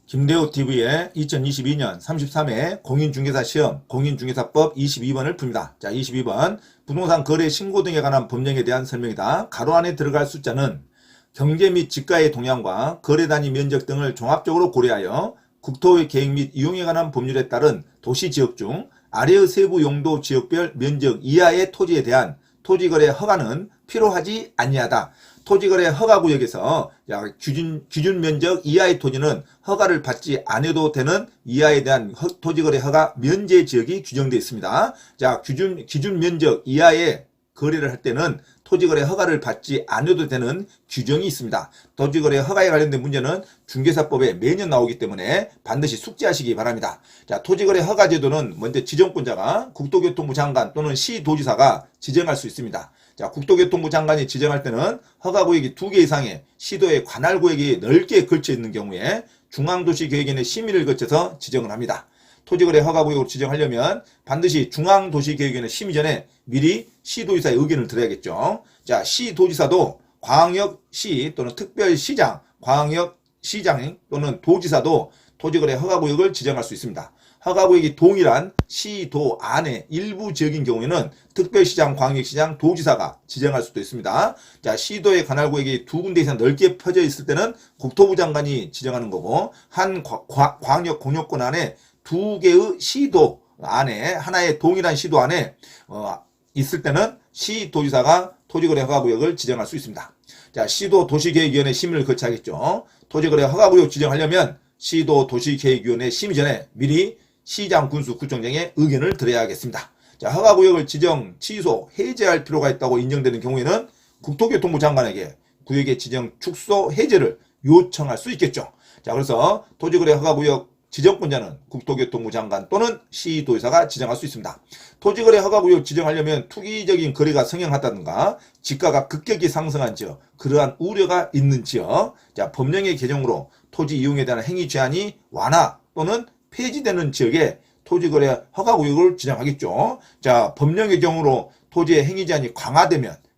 김대호TV의 2022년 33회 공인중개사 시험 공인중개사법 22번을 풉니다. 자, 22번 부동산 거래 신고 등에 관한 법령에 대한 설명이다. 가로 안에 들어갈 숫자는 경제 및 지가의 동향과 거래 단위 면적 등을 종합적으로 고려하여 국토의 계획 및 이용에 관한 법률에 따른 도시지역 중 아래의 세부 용도 지역별 면적 이하의 토지에 대한 토지거래 허가는 필요하지 아니하다. 토지거래 허가구역에서 기준 면적 이하의 토지는 허가를 받지 않아도 되는 이하에 대한 토지거래 허가 면제 지역이 규정되어 있습니다. 자, 기준 면적 이하의 거래를 할 때는 토지거래 허가를 받지 않아도 되는 규정이 있습니다. 토지거래 허가에 관련된 문제는 중개사법에 매년 나오기 때문에 반드시 숙지하시기 바랍니다. 자, 토지거래 허가 제도는 먼저 지정권자가 국토교통부 장관 또는 시도지사가 지정할 수 있습니다. 자, 국토교통부 장관이 지정할 때는 허가구역이 2개 이상의 시도의 관할구역이 넓게 걸쳐 있는 경우에 중앙도시계획위원회 심의를 거쳐서 지정을 합니다. 토지거래 허가구역으로 지정하려면 반드시 중앙도시계획위원회 심의 전에 미리 시도지사의 의견을 들어야겠죠. 자, 시도지사도 광역시 또는 특별시장, 광역시장 또는 도지사도 토지거래 허가구역을 지정할 수 있습니다. 허가구역이 동일한 시도 안에 일부 지역인 경우에는 특별시장, 광역시장, 도지사가 지정할 수도 있습니다. 자, 시도의 관할구역이 2군데 이상 넓게 펴져 있을 때는 국토부 장관이 지정하는 거고, 한 광역 공유권 안에 2개의 시도 안에 하나의 동일한 시도 안에 있을 때는 시도지사가 토지거래 허가구역을 지정할 수 있습니다. 자, 시도 도시계획위원회 심의를 거쳐야겠죠. 토지거래 허가구역 지정하려면 시도 도시계획위원회 심의 전에 미리 시장, 군수, 구청장의 의견을 드려야겠습니다. 자, 허가구역을 지정, 취소, 해제할 필요가 있다고 인정되는 경우에는 국토교통부 장관에게 구역의 지정, 축소, 해제를 요청할 수 있겠죠. 자, 그래서 토지거래 허가구역 지정권자는 국토교통부 장관 또는 시도지사가 지정할 수 있습니다. 토지거래 허가구역 지정하려면 투기적인 거래가 성행하다든가 지가가 급격히 상승한 지역, 그러한 우려가 있는 지역, 자, 법령의 개정으로 토지 이용에 대한 행위 제한이 완화 또는 폐지되는 지역에 토지거래 허가구역을 지정하겠죠. 자, 법령의 경우로 토지의 행위 제한이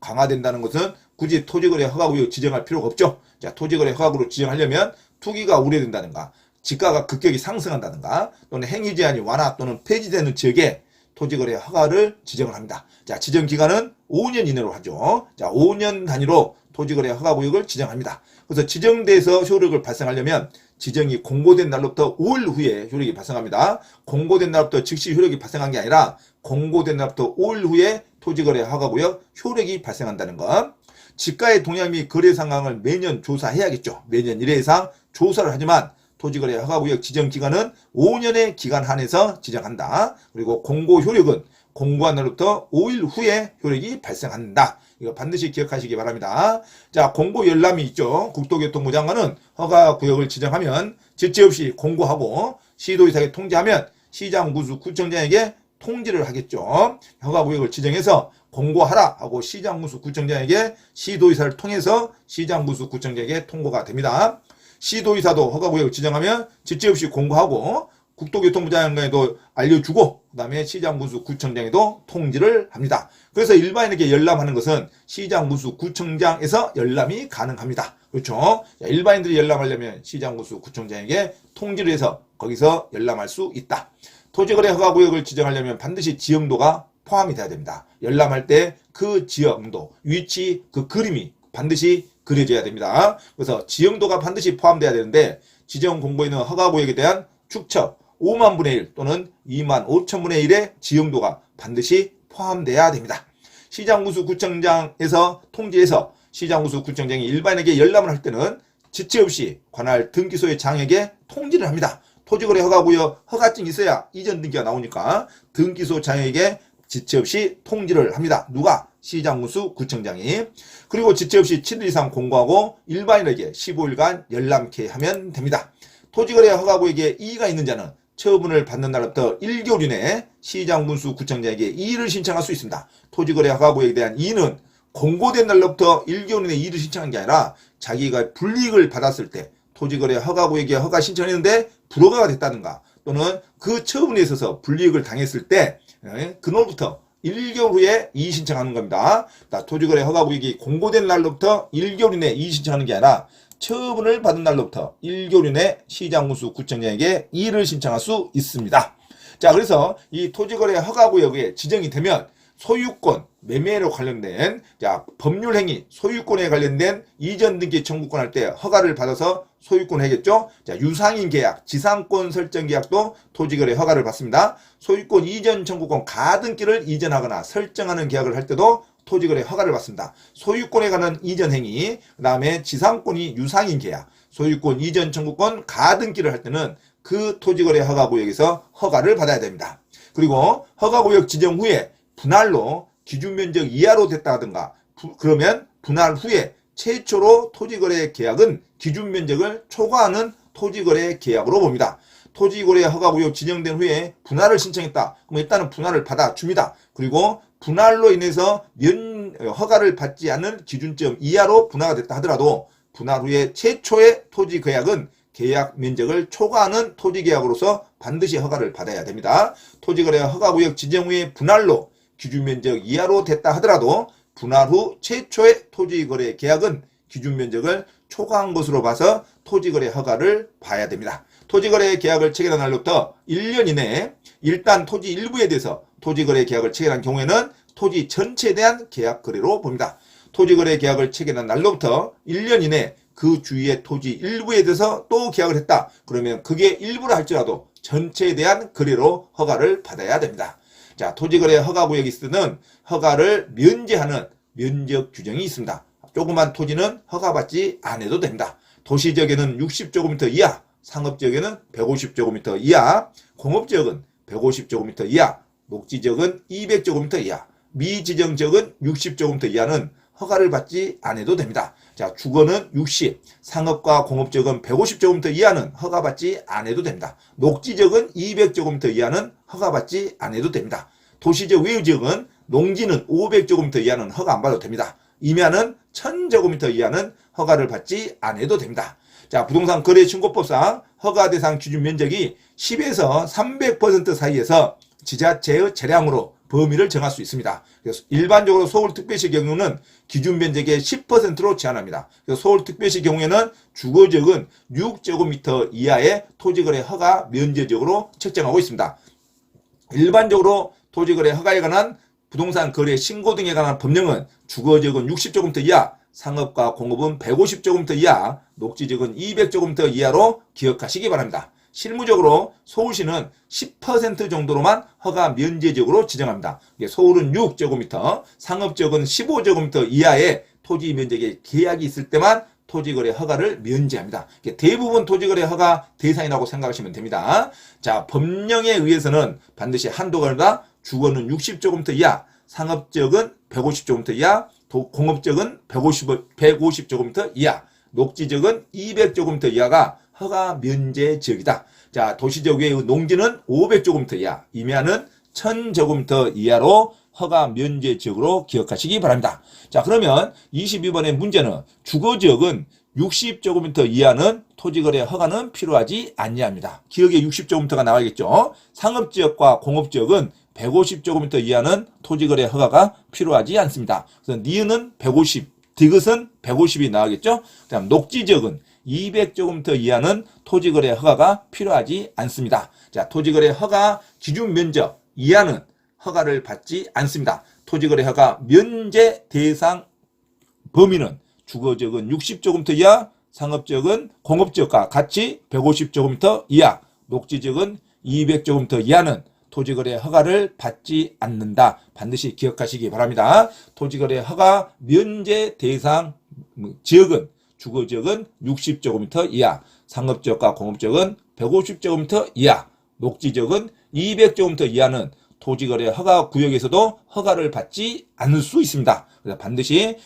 강화된다는 것은 굳이 토지거래 허가구역 지정할 필요가 없죠. 자, 토지거래 허가구역을 지정하려면 투기가 우려된다든가 지가가 급격히 상승한다든가 또는 행위 제한이 완화 또는 폐지되는 지역에 토지거래 허가를 지정을 합니다. 자, 지정 기간은 5년 이내로 하죠. 자, 5년 단위로 토지거래 허가구역을 지정합니다. 그래서 지정돼서 효력을 발생하려면 지정이 공고된 날로부터 5일 후에 효력이 발생합니다. 공고된 날부터 즉시 효력이 발생한 게 아니라 공고된 날부터 5일 후에 토지거래 허가구역 효력이 발생한다는 것. 지가의 동향 및 거래 상황을 매년 조사해야겠죠. 매년 1회 이상 조사를 하지만 토지거래 허가구역 지정 기간은 5년의 기간 한해서 지정한다. 그리고 공고 효력은 공고한 날부터 5일 후에 효력이 발생한다. 이거 반드시 기억하시기 바랍니다. 자, 공고 열람이 있죠. 국토교통부 장관은 허가구역을 지정하면 지체 없이 공고하고 시도지사에게 통지하면 시장, 군수, 구청장에게 통지를 하겠죠. 허가구역을 지정해서 공고하라 하고 시장, 군수, 구청장에게 시도지사를 통해서 시장, 군수, 구청장에게 통보가 됩니다. 시도지사도 허가구역을 지정하면 지체 없이 공고하고 국토교통부 장관에도 알려주고 그 다음에 시장, 군수, 구청장에도 통지를 합니다. 그래서 일반인에게 열람하는 것은 시장, 군수, 구청장에서 열람이 가능합니다. 그렇죠? 일반인들이 열람하려면 시장, 군수, 구청장에게 통지를 해서 거기서 열람할 수 있다. 토지거래 허가구역을 지정하려면 반드시 지형도가 포함이 돼야 됩니다. 열람할 때 그 지형도, 위치, 그 그림이 반드시 그려져야 됩니다. 그래서 지형도가 반드시 포함돼야 되는데 지정 공고에 있는 허가구역에 대한 축척 5만 분의 1 또는 2만 5천 분의 1의 지형도가 반드시 포함돼야 됩니다. 시장, 군수, 구청장에서 통지해서 시장, 군수, 구청장이 일반인에게 열람을 할 때는 지체 없이 관할 등기소의 장에게 통지를 합니다. 토지거래 허가구역 허가증이 있어야 이전 등기가 나오니까 등기소 장에게 지체 없이 통지를 합니다. 누가? 시장, 군수, 구청장이. 그리고 지체 없이 7일 이상 공고하고 일반인에게 15일간 열람케 하면 됩니다. 토지거래 허가구역에 이의가 있는 자는 처분을 받는 날부터 1개월 이내에 시장, 군수, 구청장에게 이의를 신청할 수 있습니다. 토지거래 허가구역에 대한 이의는 공고된 날로부터 1개월 이내에 이의를 신청한 게 아니라 자기가 불이익을 받았을 때 토지거래 허가구역에 허가 신청했는데 불허가가 됐다든가 또는 그 처분에 있어서 불이익을 당했을 때 그날부터 1개월 후에 이의 신청하는 겁니다. 토지거래 허가구역이 공고된 날로부터 1개월 이내에 이의 신청하는 게 아니라 처분을 받은 날로부터 1개월 이내 시장군수 구청장에게 이의를 신청할 수 있습니다. 자, 그래서 이 토지거래 허가구역에 지정이 되면 소유권, 매매로 관련된 법률행위, 소유권에 관련된 이전 등기 청구권 할 때 허가를 받아서 소유권 하겠죠. 자, 유상인 계약, 지상권 설정 계약도 토지거래 허가를 받습니다. 소유권 이전 청구권 가등기를 이전하거나 설정하는 계약을 할 때도 토지거래 허가를 받습니다. 소유권에 관한 이전 행위, 그 다음에 지상권이 유상인 계약, 소유권 이전 청구권 가등기를 할 때는 그 토지거래 허가구역에서 허가를 받아야 됩니다. 그리고 허가구역 지정 후에 분할로 기준면적 이하로 됐다 하든가 그러면 분할 후에 최초로 토지거래 계약은 기준면적을 초과하는 토지거래 계약으로 봅니다. 토지거래 허가구역 지정된 후에 분할을 신청했다. 그럼 일단은 분할을 받아줍니다. 그리고 분할로 인해서 허가를 받지 않는 기준점 이하로 분할가 됐다 하더라도 분할 후에 최초의 토지 계약은 계약 면적을 초과하는 토지 계약으로서 반드시 허가를 받아야 됩니다. 토지거래 허가구역 지정 후에 분할로 기준면적 이하로 됐다 하더라도 분할 후 최초의 토지거래 계약은 기준면적을 초과한 것으로 봐서 토지거래 허가를 봐야 됩니다. 토지거래 계약을 체결한 날로부터 1년 이내에 일단 토지 일부에 대해서 토지거래 계약을 체결한 경우에는 토지 전체에 대한 계약 거래로 봅니다. 토지거래 계약을 체결한 날로부터 1년 이내에 그 주위의 토지 일부에 대해서 또 계약을 했다. 그러면 그게 일부라 할지라도 전체에 대한 거래로 허가를 받아야 됩니다. 자, 토지거래 허가구역이 쓰는 허가를 면제하는 면적 규정이 있습니다. 조그만 토지는 허가받지 않아도 됩니다. 도시지역에는 60제곱미터 이하, 상업지역에는 150제곱미터 이하, 공업지역은 150제곱미터 이하, 녹지지역은 200제곱미터 이하, 미지정지역은 60제곱미터 이하는 허가를 받지 않아도 됩니다. 자, 주거는 60, 상업과 공업지역은 150제곱미터 이하는 허가받지 않아도 됩니다. 녹지지역은 200제곱미터 이하는 허가받지 않아도 됩니다. 도시지역 외유지역은 농지는 500제곱미터 이하는 허가 안 받아도 됩니다. 임야는 1000제곱미터 이하는 허가를 받지 않아도 됩니다. 자, 부동산 거래 신고법상 허가 대상 기준 면적이 10에서 300% 사이에서 지자체의 재량으로 범위를 정할 수 있습니다. 그래서 일반적으로 서울특별시 경우는 기준 면적의 10%로 제한합니다. 그래서 서울특별시 경우에는 주거지역은 6제곱미터 이하의 토지거래 허가 면제적으로 책정하고 있습니다. 일반적으로 토지거래 허가에 관한 부동산 거래 신고 등에 관한 법령은 주거지역은 60제곱미터 이하, 상업과 공업은 150제곱미터 이하, 녹지지역은 200제곱미터 이하로 기억하시기 바랍니다. 실무적으로 서울시는 10% 정도로만 허가 면제적으로 지정합니다. 서울은 6제곱미터, 상업지역은 15제곱미터 이하의 토지 면적의 계약이 있을 때만 토지거래 허가를 면제합니다. 대부분 토지거래 허가 대상이라고 생각하시면 됩니다. 자, 법령에 의해서는 반드시 한도가 아니라 주거는 60제곱미터 이하, 상업지역은 150제곱미터 이하, 공업지역은 150제곱미터 이하, 녹지지역은 200제곱미터 이하가 허가 면제 지역이다. 자, 도시지역 외의 농지는 500제곱미터 이하, 임야는 1000제곱미터 이하로 허가 면제 지역으로 기억하시기 바랍니다. 자, 그러면 22번의 문제는 주거지역은 60제곱미터 이하는 토지거래 허가는 필요하지 않냐입니다. 기억에 60제곱미터가 나와야겠죠. 상업지역과 공업지역은 150제곱미터 이하는 토지거래 허가가 필요하지 않습니다. 그래서 니은은 150, 디귿은 150이 나와야겠죠. 그다음 녹지지역은 200제곱미터 이하는 토지거래 허가가 필요하지 않습니다. 자, 토지거래 허가 기준 면적 이하는 허가를 받지 않습니다. 토지거래 허가 면제 대상 범위는 주거지역은 60제곱미터 이하, 상업지역은 공업지역과 같이 150제곱미터 이하, 녹지지역은 200제곱미터 이하는 토지거래 허가를 받지 않는다. 반드시 기억하시기 바랍니다. 토지거래 허가 면제 대상 지역은 주거지역은 60제곱미터 이하, 상업지역과 공업지역은 150제곱미터 이하, 녹지지역은 200제곱미터 이하는 토지거래 허가 구역에서도 허가를 받지 않을 수 있습니다. 그래서 반드시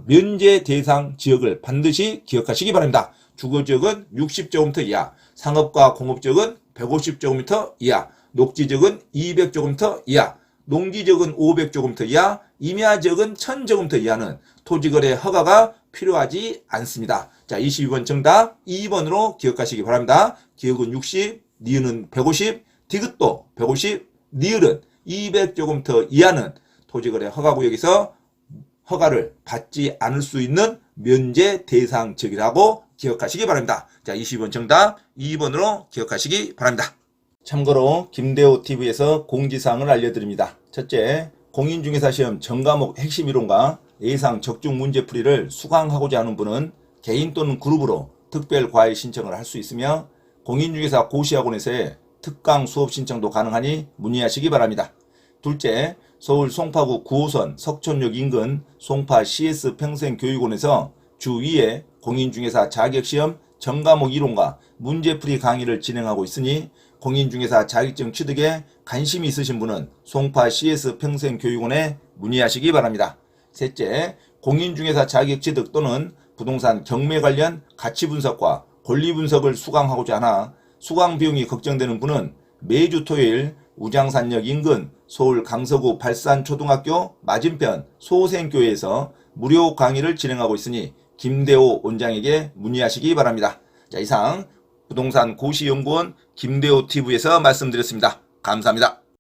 면제 대상 지역을 반드시 기억하시기 바랍니다. 주거지역은 60제곱미터 이하, 상업과 공업지역은 150제곱미터 이하, 녹지지역은 200제곱미터 이하, 농지지역은 500제곱미터 이하, 임야지역은 1000제곱미터 이하는 토지거래 허가가 필요하지 않습니다. 자, 22번 정답 2번으로 기억하시기 바랍니다. 기억은 60, 니은은 150, 디귿도 150, 니을은 200제곱미터 이하는 토지거래 허가구역에서 허가를 받지 않을 수 있는 면제 대상 지역이라고 기억하시기 바랍니다. 자, 22번 정답 2번으로 기억하시기 바랍니다. 참고로 김대호TV에서 공지사항을 알려드립니다. 첫째, 공인중개사 시험 전과목 핵심 이론과 예상 적중 문제풀이를 수강하고자 하는 분은 개인 또는 그룹으로 특별 과외 신청을 할 수 있으며 공인중개사 고시학원에서의 특강 수업 신청도 가능하니 문의하시기 바랍니다. 둘째, 서울 송파구 9호선 석촌역 인근 송파 CS 평생교육원에서 주 2회 공인중개사 자격시험 전과목 이론과 문제풀이 강의를 진행하고 있으니 공인중개사 자격증 취득에 관심이 있으신 분은 송파 CS 평생교육원에 문의하시기 바랍니다. 셋째, 공인중개사 자격 취득 또는 부동산 경매 관련 가치 분석과 권리 분석을 수강하고자 하나 수강 비용이 걱정되는 분은 매주 토요일 우장산역 인근 서울 강서구 발산초등학교 맞은편 소생교회에서 무료 강의를 진행하고 있으니 김대호 원장에게 문의하시기 바랍니다. 자, 이상 부동산 고시연구원 김대호TV에서 말씀드렸습니다. 감사합니다.